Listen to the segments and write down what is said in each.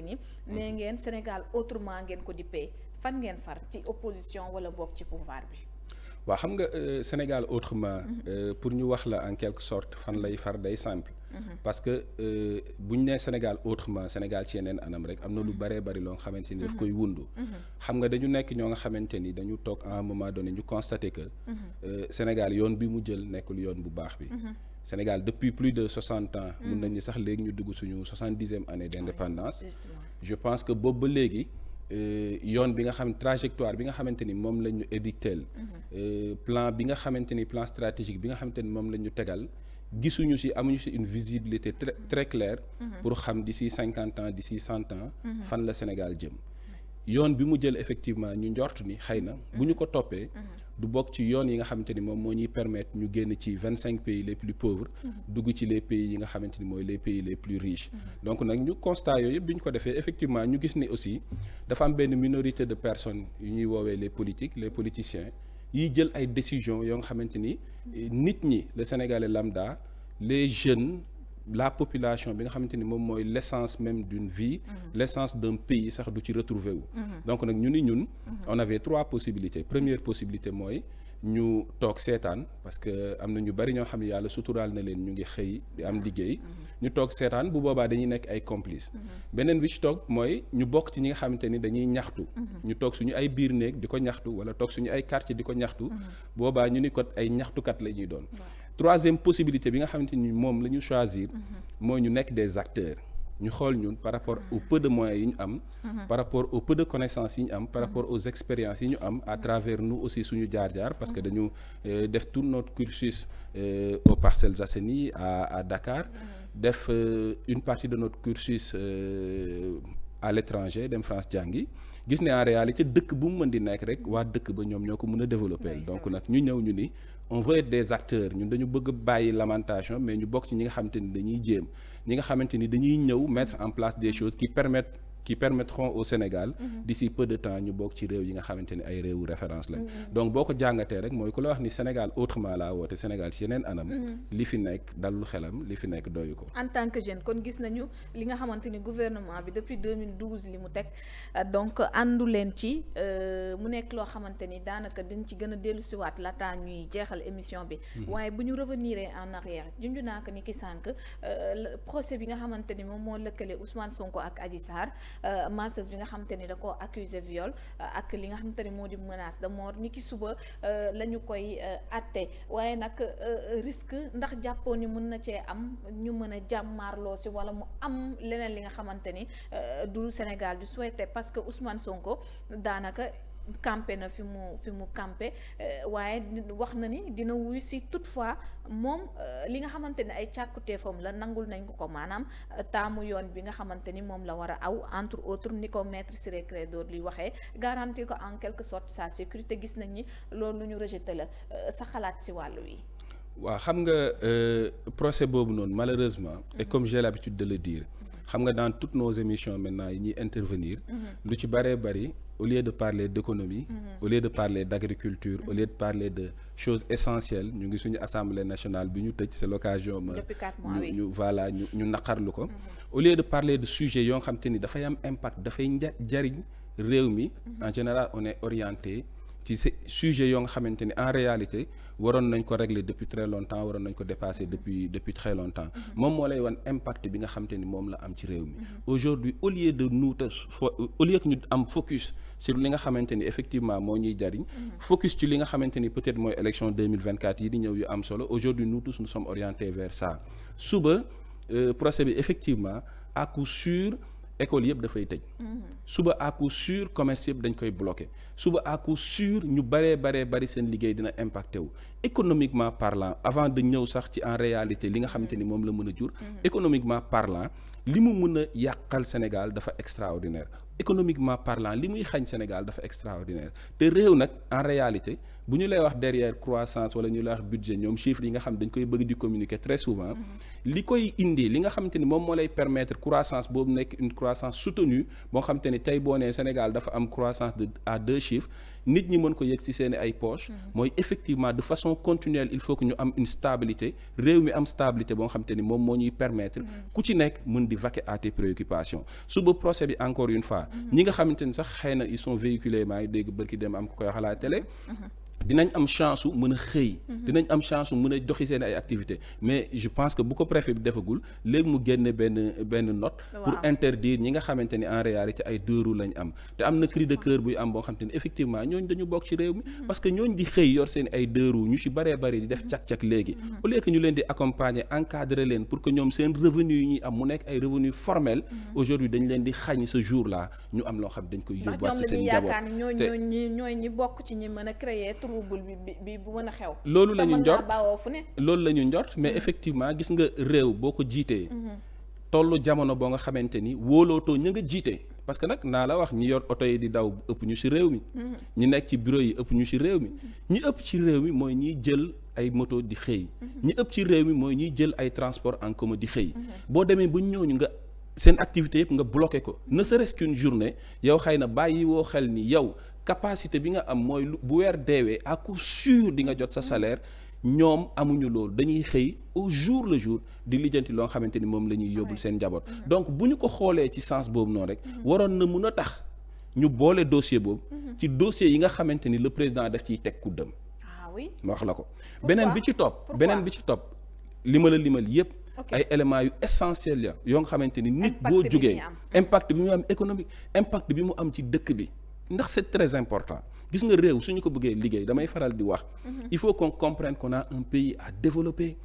ni nee ngeen Sénégal autrement ngeen ko dippee fan ngeen far ci opposition wala bokk ci pouvoir bi. waaw xam nga Sénégal autrement pour ñu wax la en quelque sorte fan lay far day simple parce que bu ñu nee Sénégal autrement Sénégal ci yeneen anam rek am na lu bëree bëri loo nga xamante ni daf koy wundu xam nga dañu nekk ñoo nga xamante ni dañu toog à un moment donné ñu constaté que Sénégal yoon bi mu jël nekkul yoon bu baax bi Sénégal depuis plus de 60 ans mun nañu sax léegi ñu dugg suñu 70e année d'indépendance je pense que boobu ba léegi yoon bi nga xam trajectoire bi nga xamante ni moom la ñu édicteel plan bi nga xamante ni plan stratégique bi nga xamante ni moom la ñu tegal gisuñu ci amuñu ci une visibilité très très claire pour xam d'ici 50 ans d'ici 100 ans fan la Sénégal jëm yoon bi mu jël effectivement ñu njort ni xëy na bu ñu ko toppee du bokk ci yoon yi nga xamante ni moom moo ñuy permettre ñu génn ci 25 pays les plus pauvres dugg ci les pays yi nga xamante ni mooy les pays les plus riches donc nag ñu constat yooyu yëpp bi ñu ko defee effectivement ñu gis ni aussi dafa am benn minorité de personnes yu ñuy woowee les politiciens yiy jël ay décisions yoo nga xamante ni nit ñi le Sénégalais lambda les jeunes la population bi nga xamante ni moom mooy l'essence même d'une vie l'essence d'un pays sax du ci retrouver wu donc nag ñun on avait 3 possibilités première possibilité mooy ñu toog seetaan parce que am na ñu bari ñoo xam ne yàlla suturaal na leen ñu ngi xëy di am liggéey ñu toog seetaan bu boobaa dañuy nekk ay complices beneen bi ci toog mooy ñu bokk ci ñi nga xamante ni dañuy ñaxtu ñu toog suñu ay biir néeg di ko ñaxtu wala toog suñu ay quartier di ko ñaxtu boobaa ñu ni ko ay ñaxtukat la ñuy doon troisième possibilité bi nga xamante ni moom la ñu choisir mooy ñu nekk des acteurs ñu xool ñun par rapport au peu de moyens yi ñu am par rapport au peu de connaissances yi ñu am par rapport aux expériences yi ñu am à travers nous aussi suñu jaar-jaar parce que dañu def tout notre cursus aux Parcelles Assainies à Dakar def une partie de notre cursus à l'étranger dem France jàngi gis ne en réalité dëkk bu mu mën di nekk rek waa dëkk ba ñoom ñoo ko mën a développer donc nag ñu ñëw ñu ni on veut être des acteurs ñun dañu bëgg bàyyi lamentation mais ñu bokk ci ñi nga xamante ni dañuy jéem ñi nga xamante ni dañuy ñëw mettre en place des choses qui permettront au Sénégal d'ici peu de temps ñu bokk ci réew yi nga xamante ni ay réewu référence lañ donc boo ko jàngatee rek mooy ku la wax ni Sénégal autrement laa woote Sénégal ci yeneen anam li fi nekk dalul xelam li fi nekk doyu ko en tant que jeune kon gis nañu li nga xamante ni gouvernement bi depuis 2012 li mu teg donc àndu leen ci mu nekk loo xamante ni daanaka dañ ci gën a dellu siwaat laata ñuy jeexal émission bi waaye bu ñu revenir en arrière junju naa ko ni ki sànq procès bi nga xamante ni moom moo lëkkale Ousmane Sonko ak Adji Sarr masseuse bi nga xamante ni da koo accusé viol ak li nga xamante ni moo di menace de mort ni ki suba la ñu koy atte waaye nag risque ndax jàppoo ni mën na cee am ñu mën a jàmmaarloo si wala mu am leneen li nga xamante ni du Sénégal du souhaité parce que Ousmane Sonko daanaka campé na fi mu campé waaye wax na ni dina wuy si toutefois moom li nga xamante ni ay càkkutéefam la nangul nañ ko maanaam taamu yoon bi nga xamante ni moom la war a aw entre autres ni ko maître Ciré Clédor li waxee garantir ko en quelque sorte sa sécurité gis nañ ni loolu lu ñu rejeté la sa xalaat si wàllu wi. waaw xam nga procès boobu noonu malheureusement et comme j'ai l'habitude de le dire xam nga dans toutes nos émissions maintenant yi ñuy intervenir lu ci bëree bëri au lieu de parler d'économie au lieu de parler d'agriculture au lieu de parler de choses essentielles ñu ngi suñu assemblée nationale bi ñu tëj c'est l'occasion ñu naqarlu ko au lieu de parler de sujets yoo xam te ni dafay am impact dafay jariñ réew mi en général on est orienté ci sujet yoo nga xamante ni en réalité waroon nañ ko régler depuis très longtemps waroon nañ ko dépasser depuis très longtemps moom moo lay wan impact bi nga xamante ni moom la am ci réew mi aujourd'hui au lieu que ñu am focus sur li nga xamante ni effectivement moo ñuy jariñ focus ci li nga xamante ni peut-être mooy élection 2024 yi di ñëw yu am solo aujourd'hui nous tous nous sommes orientés vers ça suba procès bi effectivement à coup sûr école yëpp dafay tëj suba à coup sûr commerce yëpp dañ koy bloquer suba à coup sûr ñu bari seen liggéey dina impacté wu économiquement parlant avant de ñëw sax ci en réalité li nga xamante ni moom la mën a jur économiquement parlant li mu mën a yàqal Sénégal dafa extraordinaire économiquement parlant li muy xañ Sénégal dafa extraordinaire te réew nag en réalité bu ñu lay wax derrière croissance wala ñu lay wax budget ñoom chiffres yi nga xam dañ koy bëgg di communiquer très souvent li koy indi li nga xamante ni moom moo lay permettre croissance boobu nekk une croissance soutenue boo xamante ni tey boo nee Sénégal dafa am croissance à 2 chiffres nit ñi mën ko yëg ci seeni ay poches mooy effectivement de façon continuelle il faut que ñu am une stabilité réew mi am stabilité boo xamante ni moom moo ñuy permettre ku ci nekk mën di vaquer à tes préoccupations suba procès bi encore une fois ñi nga xamante ni sax xëy na ils sont véhiculés maa ngi dégg bërki dem am ko koy wax à la télé dinañ am chance su mën a xëy dinañ am chance su mën a doxi seen ay activités mais je pense que bu ko préfet bi defagul léegi mu génne benn note pour interdire ñi nga xamante ni en réalité ay 2 roues lañ am te am na cri de cœur buy am boo xamante ni effectivement ñooñu dañu bokk ci réew mi parce que ñooñu di xëy yor seen ay 2 roues ñu ci bëree bëri di def cak-cak léegi au lieu que ñu leen di accompagner encadrer leen pour que ñoom seen revenu yi ñuy am mu nekk ay revenu formel aujourd'hui dañ leen di xañ ce jour là ñu am loo xam dañ koy yóbbuwaat ci seen njaboot te ñooy ñi bokk ci ñi mën a créer bi bu mën a xew. loolu la ñu njort loolu la ñu njort mais effectivement gis nga réew boo ko jiitee. tollu jamono boo nga xamante ni wóolootoo ña nga jiite parce que nag naa la wax ñi yor oto yi di daw ëpp ñu ci réew mi. ñi nekk ci bureau yi ëpp ñu ci réew mi. ñi ëpp ci réew mi mooy ñiy jël ay moto di xëy. ñi ëpp ci réew mi mooy ñiy jël ay transport en commun di xëy. boo demee ba ñooñu nga seen activité yëpp nga bloqué ko ne serait-ce qu'une journée yow xëy na bàyyi woo xel ni yow. capacité bi nga am mooy bu weer deewee à coup sûr di nga jot sa salaire ñoom amuñu loolu dañuy xëy au jour le jour di lijjanti loo xamante ni moom la ñuy yóbbul seen njaboot donc bu ñu ko xoolee ci sens boobu noonu rek waroon na mun a tax ñu boole dossier boobu ci dossier yi nga xamante ni le président daf ciy teg kuddam ma wax la ko beneen bi ci topp li ma la limal yépp ay éléments yu essentiels ya yoo nga xamante ni nit boo jógee impact bi mu am économique impact bi mu am ci dëkk bi ndax c'est très important gis nga réew suñu ko bëggee liggéey damay faral di wax il faut qu'on comprenne qu'on a un pays à développer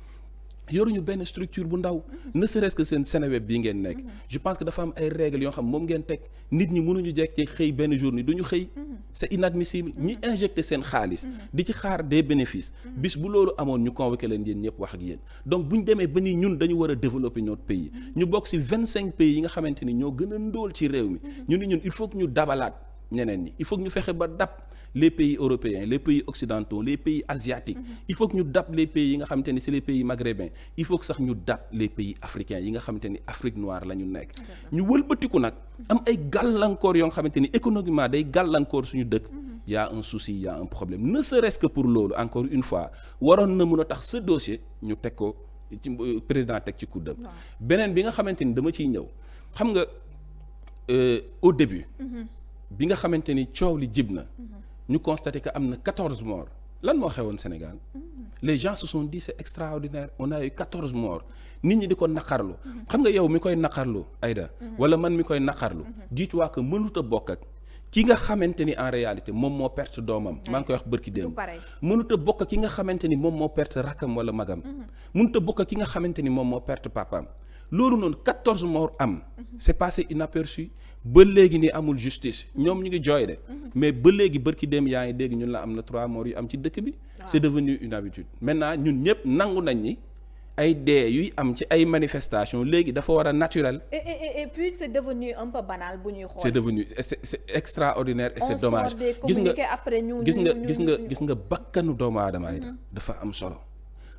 yoruñu benn structure bu ndaw ne serait-ce que seen Seneweb bii ngeen nekk je pense que dafa am ay règles yoo xam moom ngeen teg nit ñi mënuñu jekk xëy benn jour ni duñu xëy c'est inadmissible ñi injecter seen xaalis di ci xaar des bénéfices bis bu loolu amoon ñu convoqué leen yéen ñëpp wax ak yéen donc bu ñu demee ba ni ñun dañu war a développer notre pays ñu bokk ci 25 pays yi nga xamante ni ñoo gën a ndóol ci réew mi ñu ni ñun il faut que ñu dabalaat ñeneen ñi il faut que ñu fexe ba dab les pays européens les pays occidentaux les pays asiatiques il faut que ñu dab les pays yi nga xamante ni c'est les pays maghrébins il faut que sax ñu dab les pays africains yi nga xamante ni Afrique noire la ñu nekk ñu wëlbatiku nag am ay gàllankoor yoo nga xamante ni économiquement day gàllankoor suñu dëkk y a un souci y a un problème ne serait-ce que pour loolu encore une fois waroon na mën a tax ce dossier ñu teg ko ci président teg ci kuddam beneen bi nga xamante ni dama ciy ñëw xam nga au début bi nga xamante ni coow li jib na ñu constaté que am na 14 morts lan moo xewoon Sénégal les gens se sont dit c'est extraordinaire on a eu 14 morts nit ñi di ko naqarlu xam nga yow mi koy naqarlu Aïda wala man mi koy naqarlu dis-toi que mënut a bokk ak ki nga xamante ni en réalité moom moo perte doomam maa ngi koy wax bërki démb mënut a bokk ak ki nga xamante ni moom moo perte rakkam wala magam mënut a bokk ak ki nga xamante ni moom moo perte papaam loolu noonu 14 morts am c'est passé inaperçu ba léegi nii amul justice ñoom ñu ngi jooy de mais ba léegi bërki démb yaa ngi dégg ñun la am na 3 morts yu am ci dëkk bi c'est devenu une habitude maintenant ñun ñëpp nangu nañ ni ay dee yuy am ci ay manifestations léegi dafa war a naturel. Et puis c'est devenu un peu banal bu ñuy xool. c'est devenu c'est extraordinaire et c'est dommage. gis nga bakkanu doomu aadama yi dafa am solo.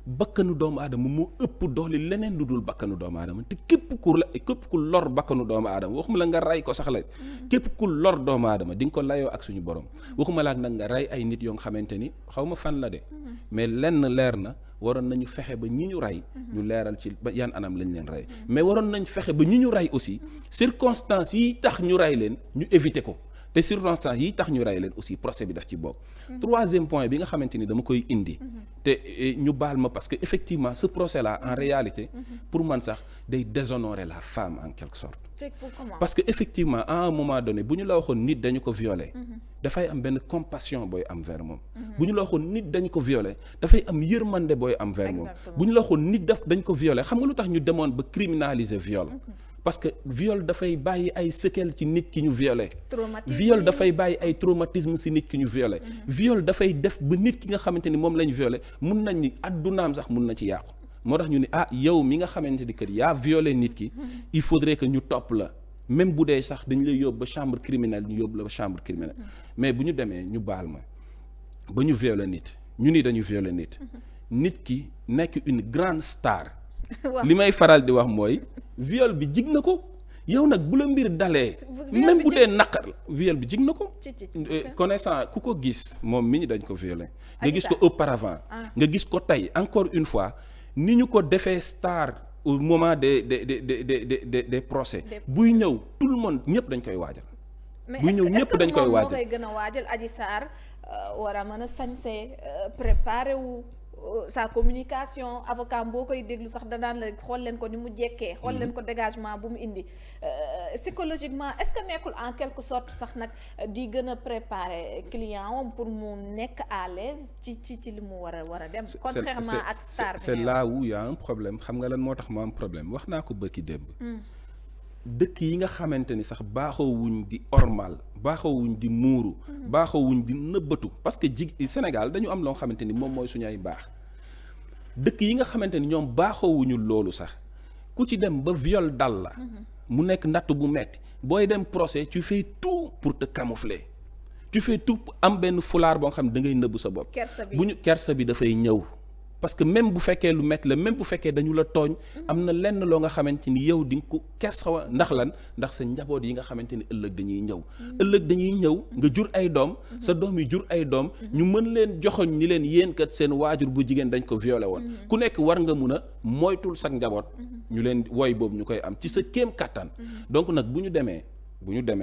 bakkanu doomu aadama moo ëpp doole leneen lu dul bakkanu doomu aadama te képp ku lor bakkanu doomu aadama waxuma la nga rey ko sax la képp ku lor doomu aadama di nga ko layoo ak suñu borom waxuma la ak nag nga rey ay nit yoo nga xamante ni xaw ma fan la de mais lenn leer na waroon nañu fexe ba ñi ñu rey ñu leeral ci ba yan anam lañ leen rey mais waroon nañ fexe ba ñi ñu rey aussi circonstances yi tax ñu rey leen ñu éviter ko te circonstances yi tax ñu rey leen aussi procès bi daf ci bokk. Troisième point bi nga xamante ni dama koy indi. te ñu baal ma parce que effectivement ce procès là en réalité. pour man sax day déshonorer la femme en quelque sorte. parce que effectivement à un moment donné bu ñu la waxoon nit dañu ko violer. dafay am benn compassion booy am vers moom. bu ñu la waxoon nit dañu ko violer dafay am yërmande booy am vers moom. bu ñu la waxoon nit dañ ko violer xam nga lu tax ñu demoon ba criminaliser viol. parce que viol dafay bàyyi ay séquelles ci nit ki ñu violé viol dafay bàyyi ay traumatisme ci nit ki ñu violé viol dafay def ba nit ki nga xamante ni moom lañ violé mun nañ ni addunaam sax mun na ci yàqu moo tax ñu ni yow mi nga xamante ni kër yaa violé nit ki il faudrait que ñu topp la même bu dee sax dañ lay yóbbu ba chambre criminelle ñu yóbbu la ba chambre criminelle mais bu ñu demee ñu baal ma ba ñu violé nit ñu ni dañu violé nit ki nekk une grande star li may faral di wax mooy viol bi jig na ko yow nag bu la mbir dalee même bu dee naqar la viol bi jig na ko connaissant ku ko gis moom mi ñi dañ ko violé nga gis ko auparavant nga gis ko tey encore une fois ni ñu ko defee star au moment des procès buy ñëw tout le monde ñëpp dañ koy waajal. buy ñëw ñëpp dañ koy waajal mais est-ce que gën a waajal Adji Sarr war a mën a sañse préparer wu sa communication avocat boo koy déglu sax danaan la xool leen ko ni mu jekkee xool leen ko dégagement bu mu indi psychologiquement est-ce que nekkul en quelque sorte sax nag di gën a préparer client am pour mu nekk à l'aise ci li mu war a dem contrairement ak star bi c'est là où il y a un problème xam nga lan moo tax mu am problème wax naa ko bërki démb dëkk yi nga xamante ni sax baaxoowuñ di ormal baaxoowuñ di muuru baaxoowuñ di nëbbatu parce que Sénégal dañu am loo xamante ni moom mooy suñu ay baax dëkk yi nga xamante ni ñoom baaxoowuñu loolu sax ku ci dem ba viol dal la mu nekk natt bu metti booy dem procès tu fais tout pour te camoufler tu fais tout am benn fulaar boo xam ne da ngay nëbb sa bopp bu ñu kersa bi dafay ñëw parce que même bu fekkee lu métti la même bu fekkee dañu la tooñ am na lenn loo nga xamante ni yow di nga ko kersawa ndax lan ndax sa njaboot yi nga xamante ni ëllëg dañuy ñëw nga jur ay doom sa doom yi jur ay doom ñu mën leen joxoñ ni leen yéen kat seen waajur bu jigéen dañ ko violé woon ku nekk war nga mun a moytul sa njaboot ñu leen woy boobu ñu koy am ci sa kéem kattan donc nag bu ñu demee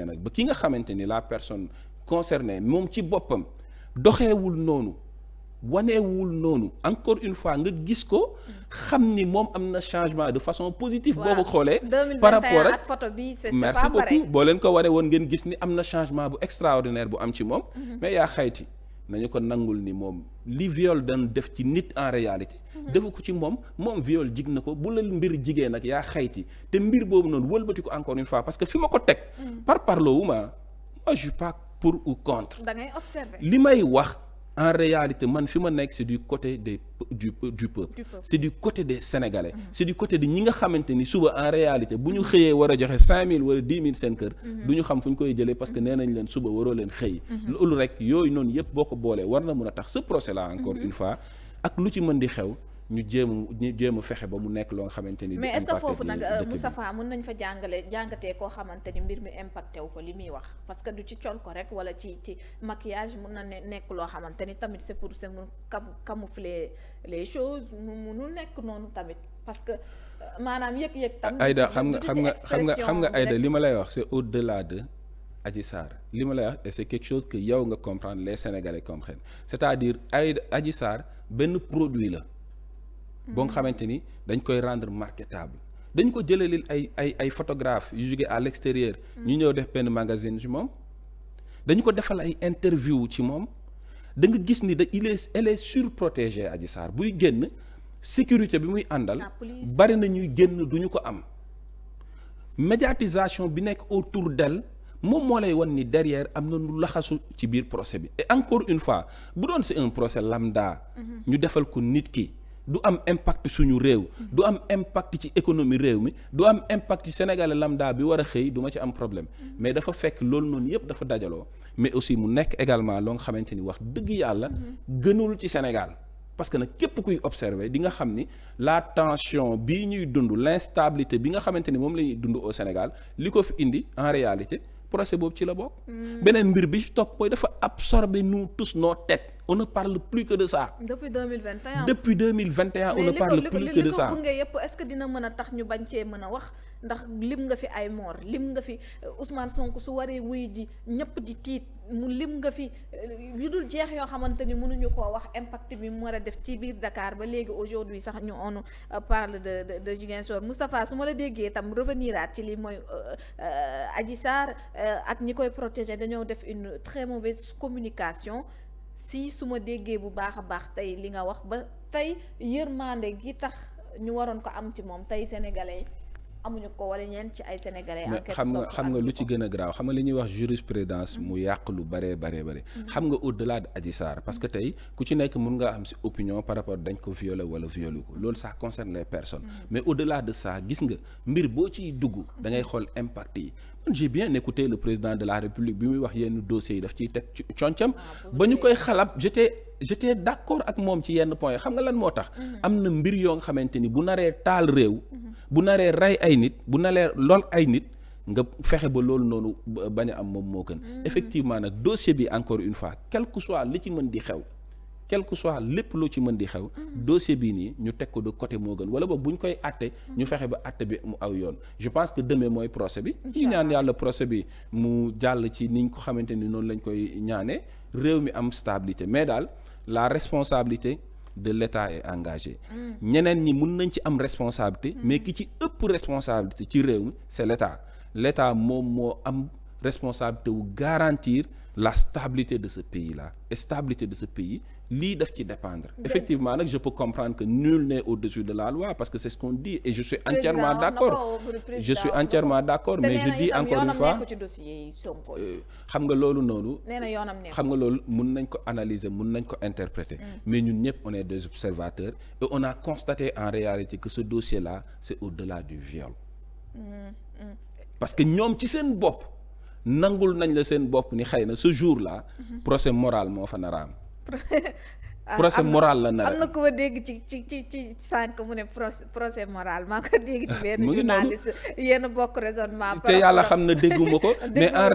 nag ba ki nga xamante ni la personne concernée moom ci boppam doxeewul noonu waneewul noonu encore une fois nga gis ko xam ni moom am na changement de façon positive boo ko xoolee par rapport ak photo bi c'est merci pas beaucoup pareil. boo leen ko wane woon ngeen gis ni am na changement bu extraordinaire bu am ci moom mais yaa xayti nañu ko nangul ni moom li viol dan def ci nit en réalité defu ko ci moom viol jig na ko bu la mbir jigéen nag yaa xayti te mbir boobu noonu wëlbati ko encore une fois parce que fi ma ko teg par parloo moi je suis pas pour ou contre da ngay observer li may wax en réalité man fi ma nekk c'est du côté du peuple c'est du côté des Sénégalais c'est du côté de ñi nga xamante ni suba en réalité bu ñu xëyee war a joxe 5000 wala 10 000 seen kër du ñu xam fu ñu koy jëlee parce que nee nañ leen suba waroo leen xëy loolu rek yooyu noonu yëpp boo ko boolee war na mun a tax ce procès là encore une fois ak lu ci mën di xew ñu jéem a fexe ba mu nekk loo nga xamante ni mais est-ce que foofu nag Moustapha mën nañ fa jàngatee koo xamante ni mbir mi impacté wu ko li muy wax parce que du ci col ko rek wala ci maquillage mën na nekk loo xamante ni tamit c'est pour mun camoufler les choses munul nekk noonu tamit parce que maanaam yëg-yëg tam Aïda xam nga Aïda li ma lay wax c'est au-delà de Adji Sarr li ma lay wax et c'est quelque chose que yow nga comprendre les Sénégalais comprennent c'est-à-dire Adji Sarr benn produit la boo nga xamante ni dañ koy rendre marketable dañ ko jëlalil ay photographe yu jóge à l'extérieur ñu ñëw def benn magazine ci moom dañu ko defal ay interview ci moom da nga gis ni elle est surprotégée Adji Sarr buy génn sécurité bi muy àndal bari na ñuy génn duñu ko am médiatisation bi nekk autour d'elle moom moo lay wan ni derrière am na lu laxasu ci biir procès bi et encore une fois bu doon c'est un procès lambda ñu defal ko nit ki du am impact suñu réew du am impact ci économie réew mi du am impact ci sénégalais lambda bi war a xëy du ma ci am problème mais dafa fekk loolu noonu yëpp dafa dajaloo mais aussi mu nekk également loo nga xamante ni wax dëgg yàlla gënul ci Sénégal parce que nag képp kuy observer di nga xam ni la tension bii ñuy dund l'instabilité bi nga xamante ni moom la ñuy dund au Sénégal li ko fi indi en réalité procès boobu ci la bokk beneen mbir bi ci topp mooy dafa absorber nous tous nos têtes on ne parle plus que de ça. Depuis 2021 on ne parle plus que de ça. mais li ko gunge yëpp est-ce que dina mën a tax ñu bañ cee mën a wax ndax lim nga fi ay mort lim nga fi Ousmane Sonko su waree wuy ji ñëpp di tiit mu lim nga fi yu dul jeex yoo xamante ni mënuñu koo wax impact bi mu war a def ci biir Dakar ba léegi aujourd'hui sax ñu on parle de Ziguinchor Moustapha su ma la déggee tam reveniraat ci li mooy Adji Sarr ak ñi koy protéger dañoo def une très mauvaise communication. Si su ma déggee bu baax a baax tey li nga wax ba tey yërmande gi tax ñu waroon ko am ci moom tey sénégalais amuñu ko wala ñeen ci ay sénégalais. mais xam nga lu ci gën a graaw xam nga li ñuy wax jurisprudence mu yàq lu bare. xam nga au-delà de Adji Sarr parce que tey ku ci nekk mën nga am ci opinion par rapport dañ ko violer wala violer ko loolu ça concerne les personnes. mais au-delà de ça gis nga mbir boo ciy dugg da ngay xool impact yi. j'ai bien écouté le président de la République bi muy wax yenn dossiers yi daf ciy teg concam ba ñu koy xalab j'étais d'accord ak moom ci yenn points xam nga lan moo tax am na mbir yoo nga xamante ni bu naree taal réew bu naree rey ay nit bu naree lool ay nit nga fexe ba loolu noonu bañ a am moom moo gën effectivement nag dossier bi encore une fois quel que soit li ci mën di xew quel que soit lépp loo ci mën di xew dossier bii nii ñu teg ko de côté moo gën wala boog bu ñu koy àtte ñu fexe ba àtte bi mu aw yoon je pense que demain mooy procès bi ñu ñaan yàlla procès bi mu jàll ci niñ ko xamante ni noonu lañ koy ñaanee réew mi am stabilité mais daal la responsabilité de l'État est engagée ñeneen ñi mun nañ ci am responsabilité mais ki ci ëpp responsabilité ci réew mi c'est l'État moom moo am responsabilité wu garantir la stabilité de ce pays-là et stabilité de ce pays lii daf ci dépendre effectivement nag je peux comprendre que nul n'est au-dessus de la loi parce que c'est ce qu'on dit et je suis entièrement d'accord mais je dis encore une fois xam nga loolu noonu xam nga loolu mun nañ ko analyser mun nañ ko interpréter mais ñun ñëpp on est des observateurs et on a constaté en réalité que ce dossier-là c'est au-delà du viol parce que ñoom ci seen bopp nangul nañ la seen bopp ni xëy na ce jour-là procès moral moo fa naraam procès moral la nar am na ku ma dégg ci sànq mu ne procès moral maa ko dégg ci benn journaliste yéen bokk raisonnement te yàlla xam na dégguma ko mais en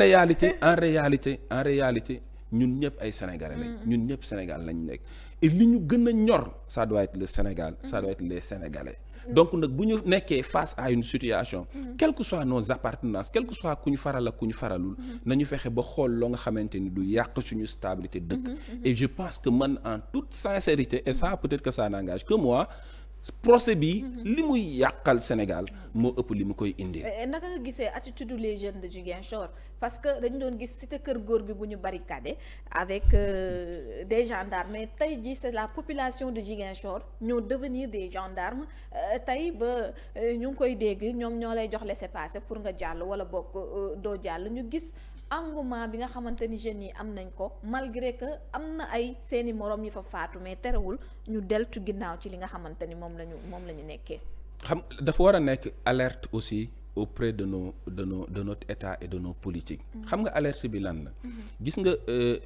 réalité ñun ñëpp ay sénégalais lañ ñun ñëpp Sénégal lañ nekk et li ñu gën a ñor ça doit être le Sénégal ça doit être les Sénégalais donc nag bu ñu nekkee face à une situation quelles que soient nos appartenances quel que soit ku ñu faral ak ku ñu faralul nañu fexe ba xool loo nga xamante ni du yàq suñu stabilité dëkk et je pense que man en toute sincérité et ça peut-être que ça n'engage que moi procès bi li muy yàqal Sénégal moo ëpp li mu koy indi. naka nga gisee attitude les jeunes de Ziguinchor parce que dañu doon gis cité kër góor gi bu ñu barricadé avec des gendarmes mais tey jii c'est la population de Ziguinchor ñoo devenir des gendarmes tey ba ñu ngi koy dégg ñoom ñoo lay jox laissez-passer pour nga jàll wala bokk doo jàll ñu gis engouement bi nga xamante ni jeunes yi am nañ ko malgré que am na ay seeni moroom yi fa faatu mais terewul ñu deltu ginnaaw ci li nga xamante ni moom la ñu nekkee. xam dafa war a nekk alerte aussi auprès de notre État et de nos politiques. xam nga alerte bi lan la. gis nga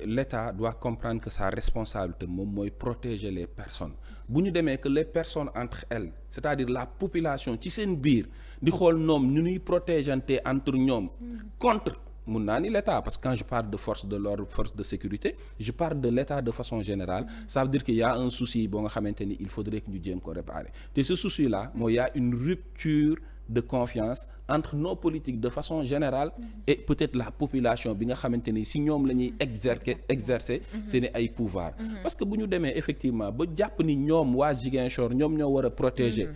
l'État doit comprendre que sa responsabilité moom mooy protéger les personnes bu ñu demee que les personnes entre elles c'est-à-dire la population ci seen biir di xool ñoom ñu ñuy protégeante entre ñoom contre. mun naa ni l'État parce que quand je parle de force de l'ordre force de sécurité je parle de l'État de façon générale ça veut dire qu'il y a un souci boo nga xamante ni il faudrait que ñu jéem ko réparer te ce souci là mooy y a une rupture de confiance entre nos politiques de façon générale et peut-être la population bi nga xamante ni si ñoom la ñuy exercer seeni ay pouvoir parce que bu ñu demee effectivement ba jàpp ni ñoom waa Ziguinchor ñoom ñoo war a protéger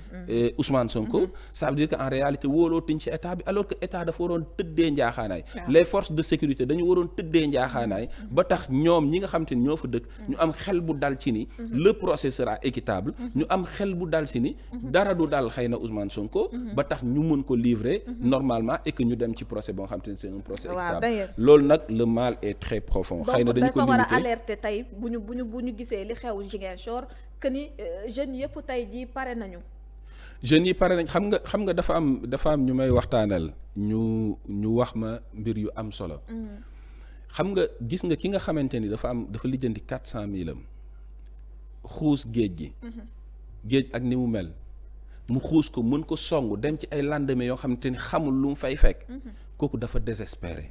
Ousmane Sonko ça veut dire que en réalité wóolootuñ ci état bi alors que état dafa waroon tëddee njaaxaanaay les forces de sécurité dañu waroon tëddee njaaxaanaay ba tax ñoom ñi nga xamante ni ñoo fa dëkk ñu am xel bu dal ci ni le procès sera équitable ñu am xel bu dal ci ni dara du dal xëy na Ousmane Sonko ba tax ñu mën ko livrer normalement et que ñu dem ci procès boo xam te ne c'est un procès équitable loolu nag le mal est très profond xëy na dañu ko limiter war a alerter tey bu ñu gisee li xew Ziguinchor que ni jeunes yëpp tey jii pare nañu xam nga dafa am ñu may waxtaanal ñu wax ma mbir yu am solo xam nga gis nga ki nga xamante ni dafa lijjanti 400,000 am xuus géej ak ni mu mel mu xuus ko mën ko song dem ci ay lendemain yoo xamante ni xamul lu mu fay fekk kooku dafa désespéré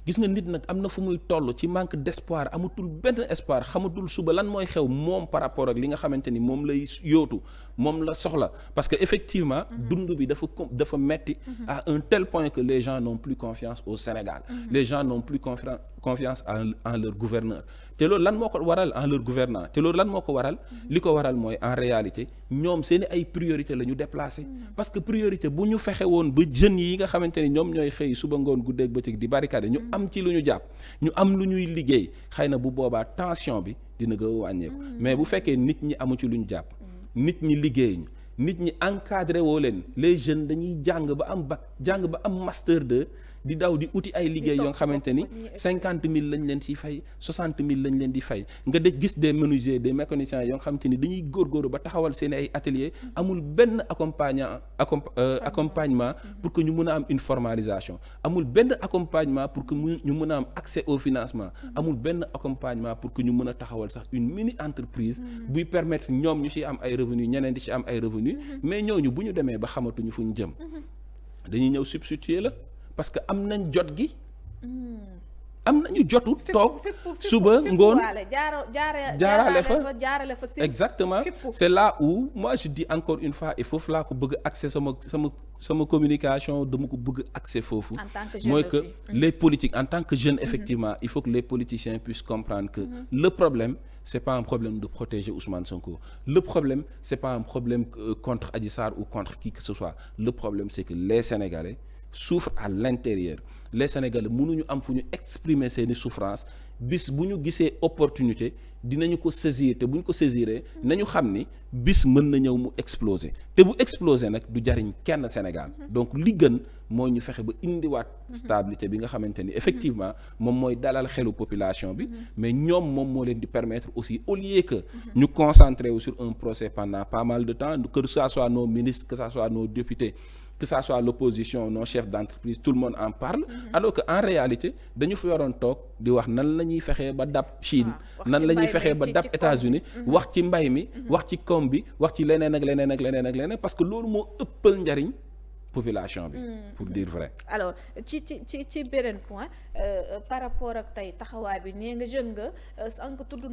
gis nga nit nag am na fu muy toll ci manque d'espoir amatul benn espoir xamatul suba lan mooy xew moom par rapport ak li nga xamante ni moom lay yóotu moom la soxla parce que effectivement dund bi dafa metti à un tel point que les gens n'ont plus confiance au Sénégal les gens n'ont plus confiance en leur gouverneur te loolu lan moo ko waral en leur gouvernant te loolu lan moo ko waral li ko waral mooy en réalité ñoom seeni ay priorité la ñu déplacé parce que priorité bu ñu fexe woon ba jeunes yi nga xamante ni ñoom ñooy xëy suba ngoon guddeeg bëccëg di barricade ñu am ci lu ñu jàpp ñu am lu ñuy liggéey xëy na bu boobaa tension bi dina gën a wàññeeku mais bu fekkee nit ñi amu ci lu ñu jàpp nit ñi liggéey nit ñi encadré woo leen les jeunes dañuy jàng ba am bac jàng ba am master 2 di daw di uti ay liggéey yoo nga xamante ni 50,000 lañ leen ciy fay 60,000 lañ leen di fay nga de gis des menuisiers des mécaniciens yoo nga xamante ni dañuy góorgóorlu ba taxawal seen ay atelier amul benn accompagnement pour que ñu mën a am une formalisation amul benn accompagnement pour que ñu mën a am accès au financement amul benn accompagnement pour que ñu mën a taxawal sax une mini entreprise buy permettre ñoom ñu ci am ay revenus ñeneen di ci am ay revenus mais ñooñu bu ñu demee ba xamatuñu fu ñu jëm dañuy ñëw substituer la parce que am nañ jot gi am nañu jotu toog suba ngoon jaarale fa exactement c'est là où moi je dis encore une fois et foofu laa ko bëgg accès sama communication dama ko bëgg accès foofu mooy que les politiques en tant que jeune effectivement il faut que les politiciens puissent comprendre que le problème c'est pas un problème de protéger Ousmane Sonko le problème c'est pas un problème contre Adji Sarr ou contre qui que ce soit le problème c'est que les Sénégalais souffrent à l'intérieur les Sénégalais mënuñu am fu ñu exprimer seeni souffrance bis bu ñu gisee opportunité dinañu ko saisir te bu ñu ko saisiree nañu xam ni bis mën na ñëw mu exploser te bu exploser nag du jariñ kenn Sénégal donc li gën mooy ñu fexe ba indiwaat stabilité bi nga xamante ni effectivement moom mooy dalal xelu population bi mais ñoom moom moo leen di permettre aussi au lieu que ñu concentrer wu sur un procès pendant pas mal de temps que ça soit nos ministres que ça soit nos députés que ça soit l'opposition nos chefs d'entreprise tout le monde en parle alors que en réalité dañu fi waroon toog di wax nan la ñuy fexee ba dab Chine nan la ñuy fexee ba dab États-Unis wax ci mbay mi wax ci koom bi wax ci leneen ak leneen ak leneen ak leneen parce que loolu moo ëppal njariñ population bi pour dire vrai. alors ci beneen point par rapport ak tey taxawaay bi nee nga jeune nga sànq tudd